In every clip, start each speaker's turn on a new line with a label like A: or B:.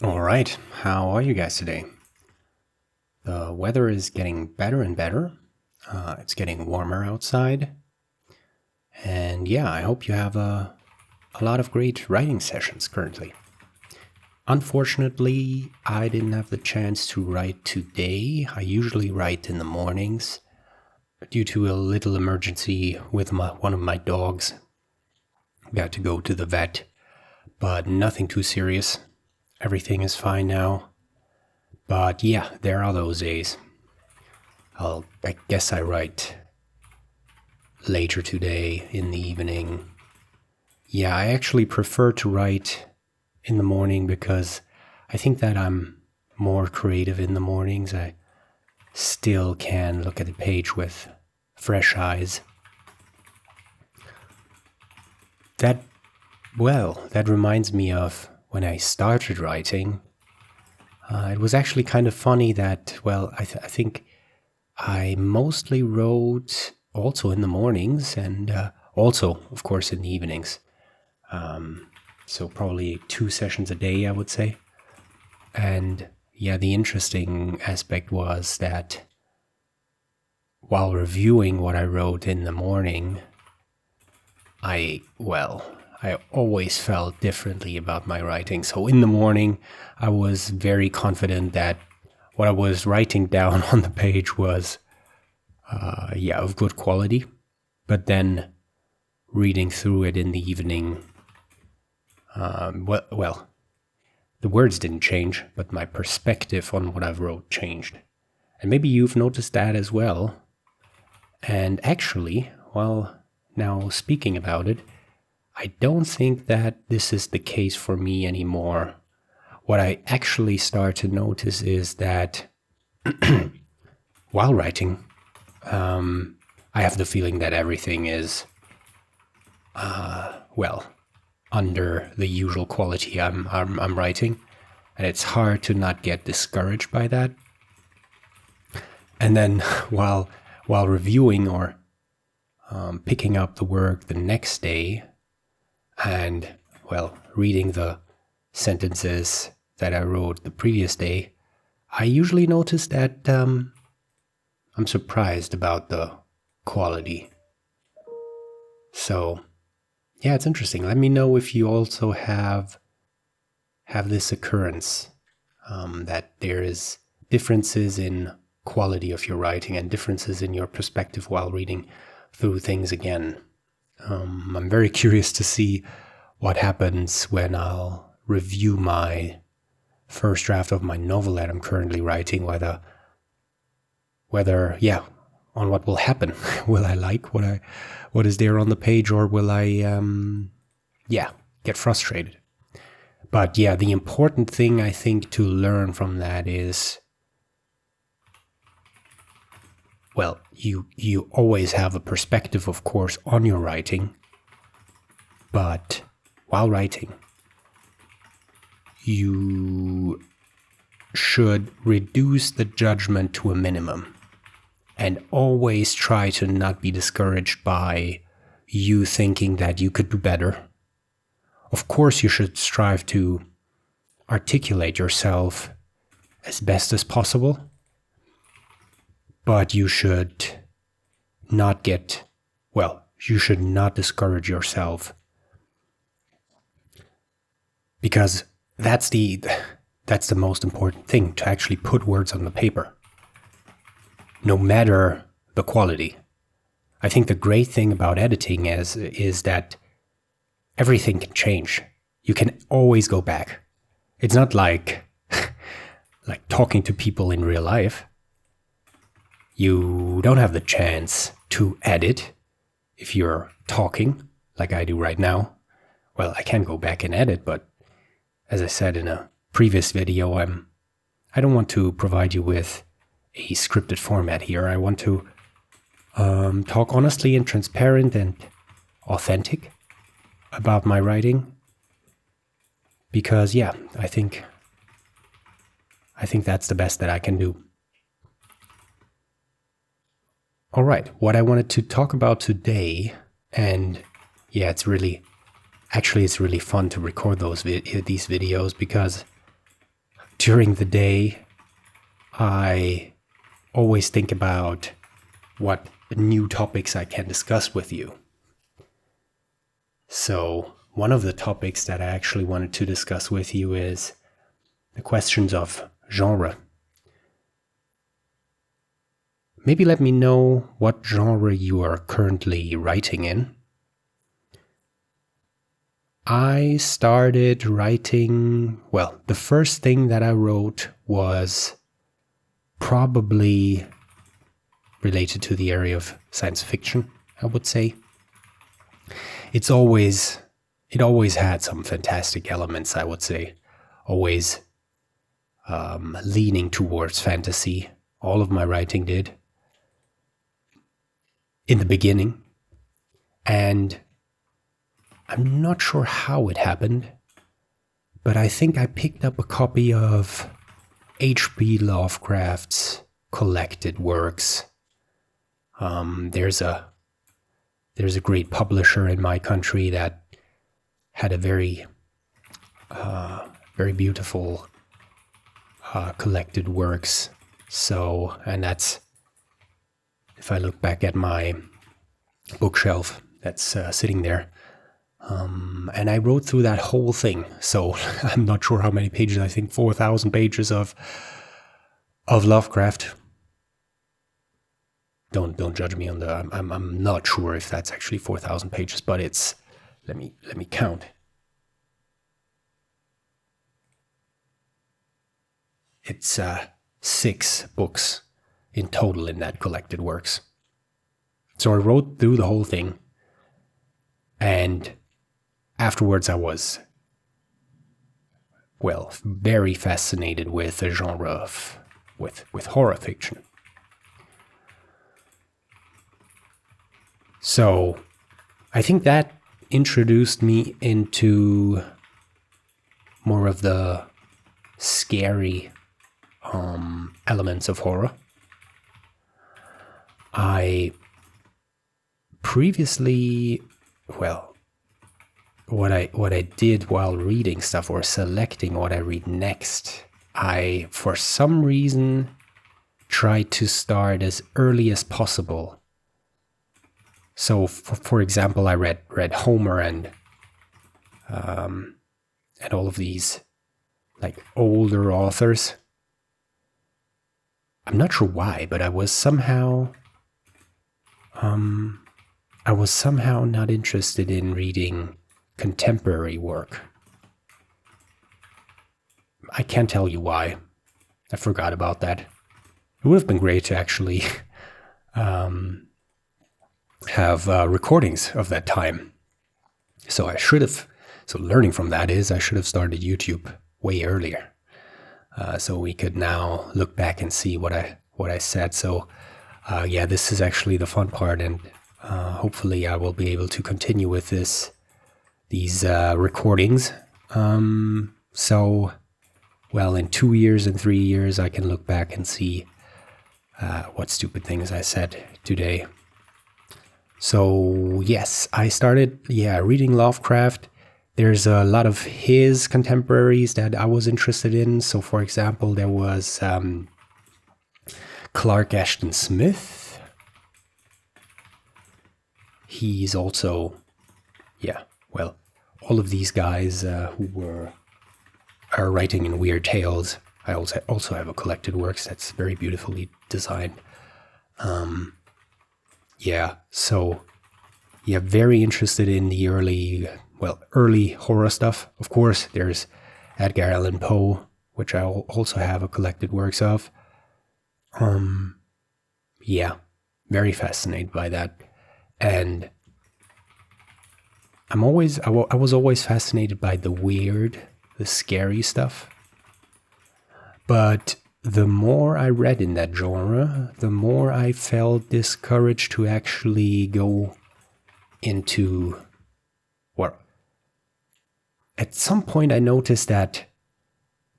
A: All right, how are you guys today? The weather is getting better and better. It's getting warmer outside. And yeah, I hope you have a lot of great writing sessions currently. Unfortunately, I didn't have the chance to write today. I usually write in the mornings due to a little emergency with one of my dogs. We had to go to the vet, but nothing too serious. Everything is fine now. But yeah, there are those days. I guess I write later today in the evening. Yeah, I actually prefer to write in the morning because I think that I'm more creative in the mornings. I still can look at the page with fresh eyes. That reminds me of when I started writing. It was actually kind of funny that, I think I mostly wrote also in the mornings and also, of course, in the evenings. So probably 2 sessions a day, I would say. And yeah, the interesting aspect was that while reviewing what I wrote in the morning, I always felt differently about my writing. So in the morning, I was very confident that what I was writing down on the page was, of good quality. But then reading through it in the evening, the words didn't change, but my perspective on what I wrote changed. And maybe you've noticed that as well. And actually, now speaking about it, I don't think that this is the case for me anymore. What I actually start to notice is that while writing, I have the feeling that everything is, under the usual quality I'm writing, and it's hard to not get discouraged by that. And then while reviewing or picking up the work the next day, and reading the sentences that I wrote the previous day, I usually notice that I'm surprised about the quality. So yeah, it's interesting. Let me know if you also have this occurrence, that there is differences in quality of your writing and differences in your perspective while reading through things again. I'm very curious to see what happens when I'll review my first draft of my novel that I'm currently writing, whether on what will happen. Will I like what is there on the page, or will I get frustrated? But yeah, the important thing I think to learn from that is, you always have a perspective, of course, on your writing, but while writing, you should reduce the judgment to a minimum and always try to not be discouraged by you thinking that you could do better. Of course, you should strive to articulate yourself as best as possible, but you should not discourage yourself, because that's the most important thing, to actually put words on the paper, no matter the quality. I think the great thing about editing is that everything can change. You can always go back. It's not like talking to people in real life. You don't have the chance to edit if you're talking like I do right now. Well, I can go back and edit, but as I said in a previous video, I don't want to provide you with a scripted format here. I want to talk honestly and transparent and authentic about my writing, because I think that's the best that I can do. All right, what I wanted to talk about today, and it's really fun to record these videos, because during the day, I always think about what new topics I can discuss with you. So, one of the topics that I actually wanted to discuss with you is the questions of genre. Maybe let me know what genre you are currently writing in. I started writing, well, the first thing that I wrote was probably related to the area of science fiction, I would say. It always had some fantastic elements, I would say. Always leaning towards fantasy. All of my writing did. In the beginning. And I'm not sure how it happened, but I think I picked up a copy of H.P. Lovecraft's collected works. There's a great publisher in my country that had a very beautiful collected works. So, and that's, if I look back at my bookshelf that's sitting there, and I wrote through that whole thing. So I'm not sure how many pages. I think 4,000 pages of Lovecraft. Don't judge me on the. I'm not sure if that's actually 4,000 pages, but it's. Let me count. It's 6 books in total in that collected works. So I wrote through the whole thing, and afterwards I was, well, very fascinated with the genre of with horror fiction. So I think that introduced me into more of the scary elements of horror. I previously, well, what I did while reading stuff or selecting what I read next, I, for some reason, tried to start as early as possible. So, for example, I read Homer and all of these like older authors. I'm not sure why, but I was somehow not interested in reading contemporary work. I can't tell you why. I forgot about that. It would have been great to actually have recordings of that time. So learning from that is I should have started YouTube way earlier. So we could now look back and see what I said. So yeah, this is actually the fun part, and hopefully I will be able to continue with these recordings. So, well, in 2 years and 3 years, I can look back and see what stupid things I said today. So, yes, I started, reading Lovecraft. There's a lot of his contemporaries that I was interested in. So, for example, there was Clark Ashton Smith. He's also, all of these guys who are writing in weird tales. I also have a collected works that's very beautifully designed. Very interested in the early horror stuff. Of course, there's Edgar Allan Poe, which I also have a collected works of. Very fascinated by that. And I was always fascinated by the weird, the scary stuff. But the more I read in that genre, the more I felt discouraged to actually go into, at some point I noticed that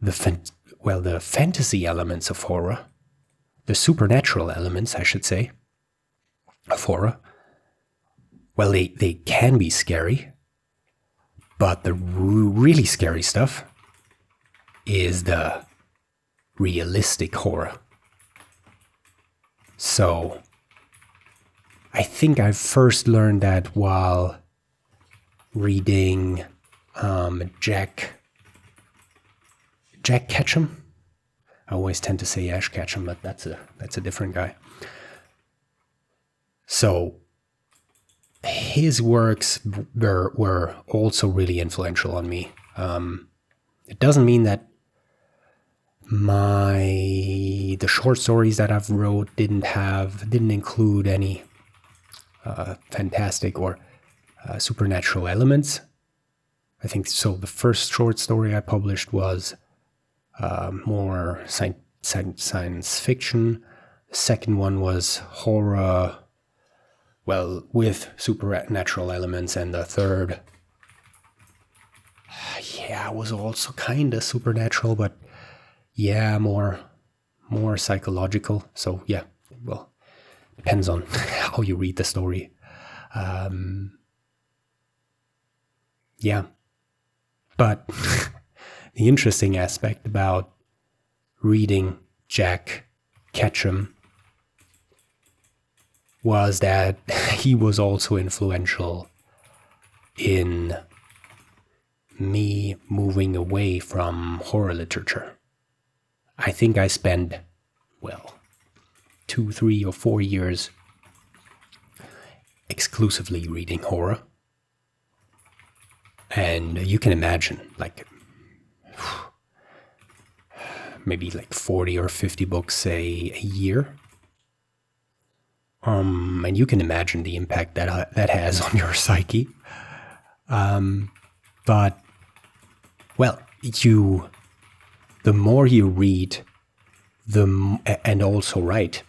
A: the fantasy elements of horror, the supernatural elements, I should say, of horror, well, they can be scary, but the really scary stuff is the realistic horror. So I think I first learned that while reading Jack Ketchum. I always tend to say Ash Ketchum, but that's a different guy. So his works were also really influential on me. It doesn't mean that the short stories that I've wrote didn't include any fantastic or supernatural elements. I think so. The first short story I published was more science fiction. The second one was horror, well, with supernatural elements, and the third, was also kind of supernatural, but more psychological. So well, depends on how you read the story. But the interesting aspect about reading Jack Ketchum was that he was also influential in me moving away from horror literature. I think I spent, 2, 3, or 4 years exclusively reading horror. And you can imagine, maybe 40 or 50 books a year. And you can imagine the impact that has on your psyche. But the more you read, and also write,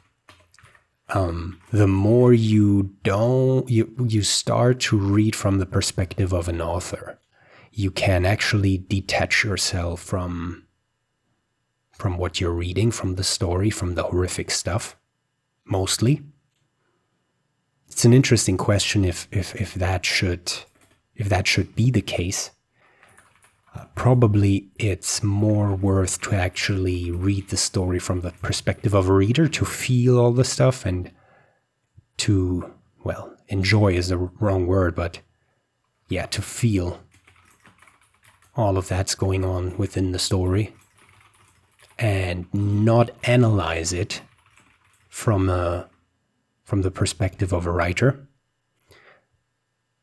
A: the more you start to read from the perspective of an author. You can actually detach yourself from what you're reading, from the story, from the horrific stuff, mostly. It's an interesting question if that should be the case. Probably it's more worth to actually read the story from the perspective of a reader, to feel all the stuff and to, enjoy is the wrong word, but to feel all of that's going on within the story and not analyze it from the perspective of a writer.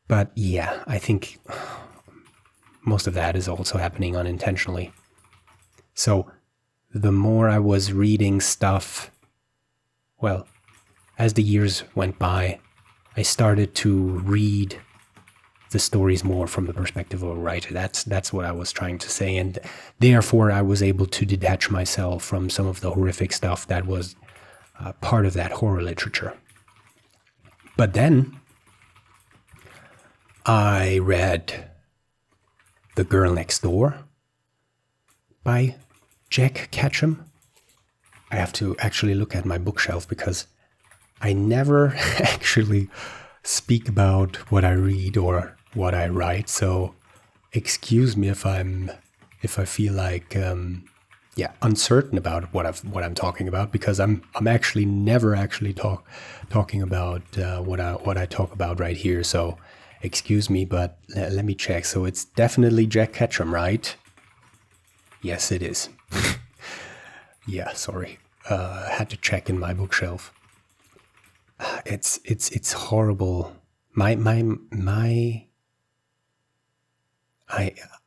A: But I think most of that is also happening unintentionally. So the more I was reading stuff, as the years went by, I started to read the stories more from the perspective of a writer. That's what I was trying to say, and therefore I was able to detach myself from some of the horrific stuff that was part of that horror literature. But then I read The Girl Next Door by Jack Ketchum. I have to actually look at my bookshelf because I never actually speak about what I read or what I write. So excuse me if I feel like uncertain about what I'm talking about, because I'm actually never actually talking about what I talk about right here. So excuse me, but let me check. So it's definitely Jack Ketchum, right? Yes, it is. Sorry. I had to check in my bookshelf. It's horrible.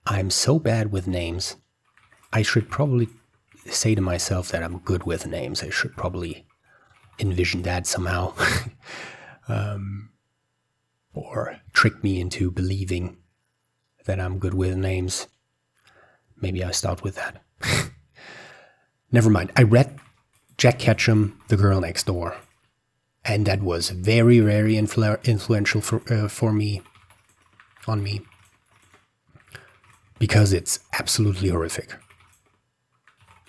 A: I'm so bad with names. I should probably say to myself that I'm good with names. I should probably envision that somehow. Or trick me into believing that I'm good with names. Maybe I start with that. Never mind. I read Jack Ketchum, The Girl Next Door. And that was very, very influential on me. Because it's absolutely horrific.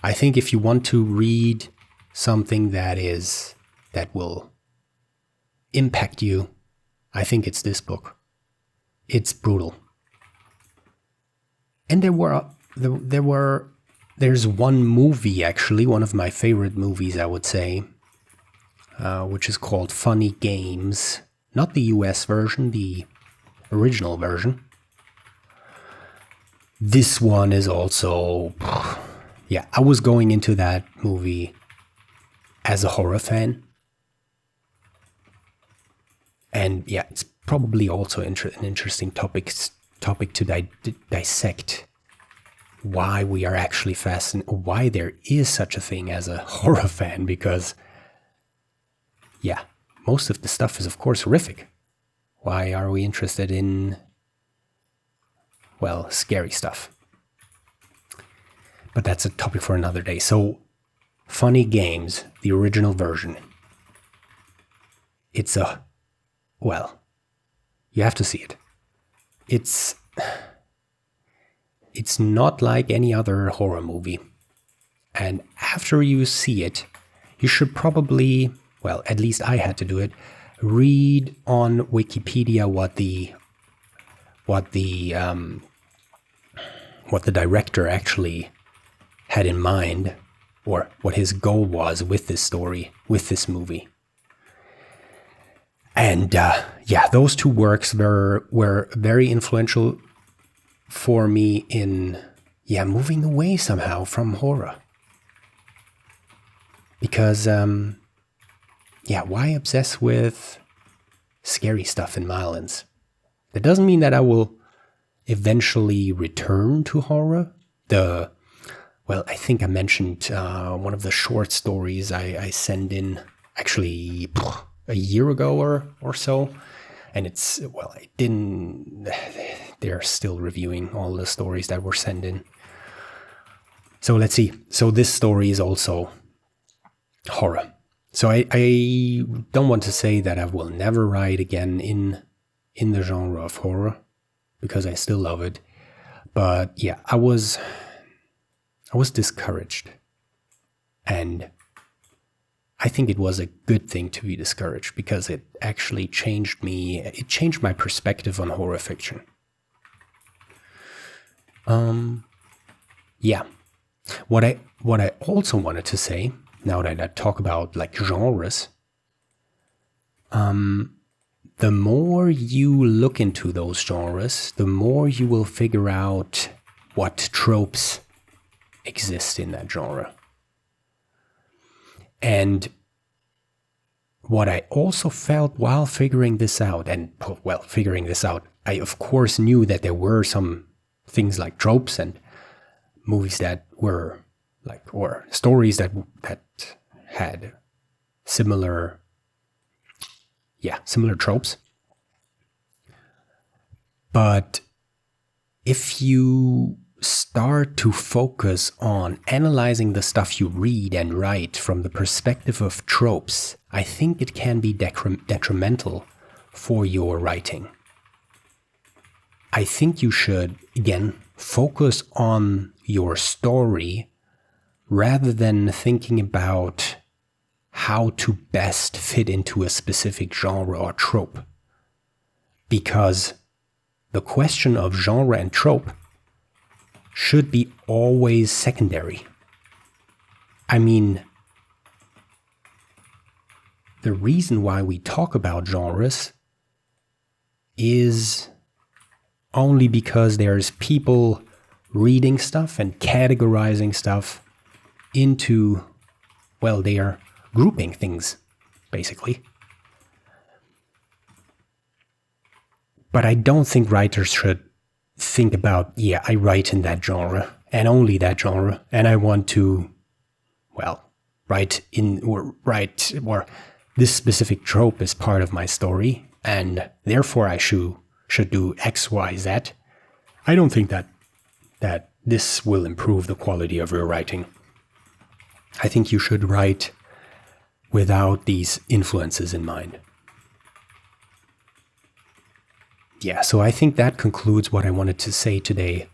A: I think if you want to read something that will impact you, I think it's this book. It's brutal. And there were there's one movie, actually, one of my favorite movies, I would say, which is called Funny Games. Not the US version, the original version. This one is also... Yeah, I was going into that movie as a horror fan. And yeah, it's probably also an interesting topic to dissect. Why we are actually fascinated, why there is such a thing as a horror fan, because, yeah, most of the stuff is, of course, horrific. Why are we interested in, well, scary stuff? But that's a topic for another day. So, Funny Games, the original version. It's well, you have to see it. It's not like any other horror movie. And after you see it, you should probably, well, at least I had to do it, read on Wikipedia what the director actually had in mind, or what his goal was with this story, with this movie. And yeah, those two works were very influential for me in, yeah, moving away somehow from horror. Because, yeah, why obsess with scary stuff and violence? That doesn't mean that I will eventually return to horror. Well, I think I mentioned one of the short stories I sent in, actually, a year ago or so. And it's, well, I didn't, they're still reviewing all the stories that were sent in. So let's see. So this story is also horror. So I don't want to say that I will never write again in the genre of horror, because I still love it. But yeah, I was discouraged. And I think it was a good thing to be discouraged, because it actually changed me. It changed my perspective on horror fiction. Yeah. What I also wanted to say, now that I talk about like genres, the more you look into those genres, the more you will figure out what tropes exist in that genre. And what I also felt while figuring this out, I of course knew that there were some things like tropes and movies that were like, or stories that had similar tropes. But if you start to focus on analyzing the stuff you read and write from the perspective of tropes, I think it can be detrimental for your writing. I think you should, again, focus on your story rather than thinking about how to best fit into a specific genre or trope. Because the question of genre and trope should be always secondary. I mean, the reason why we talk about genres is only because there's people reading stuff and categorizing stuff into, well, they are grouping things, basically. But I don't think writers should think about, yeah, I write in that genre and only that genre, and I want to, well, write this specific trope is part of my story, and therefore I should do X, Y, Z. I don't think that this will improve the quality of your writing. I think you should write without these influences in mind. Yeah, so I think that concludes what I wanted to say today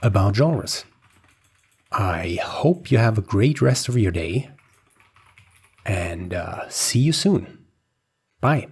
A: about genres. I hope you have a great rest of your day, and see you soon. Bye.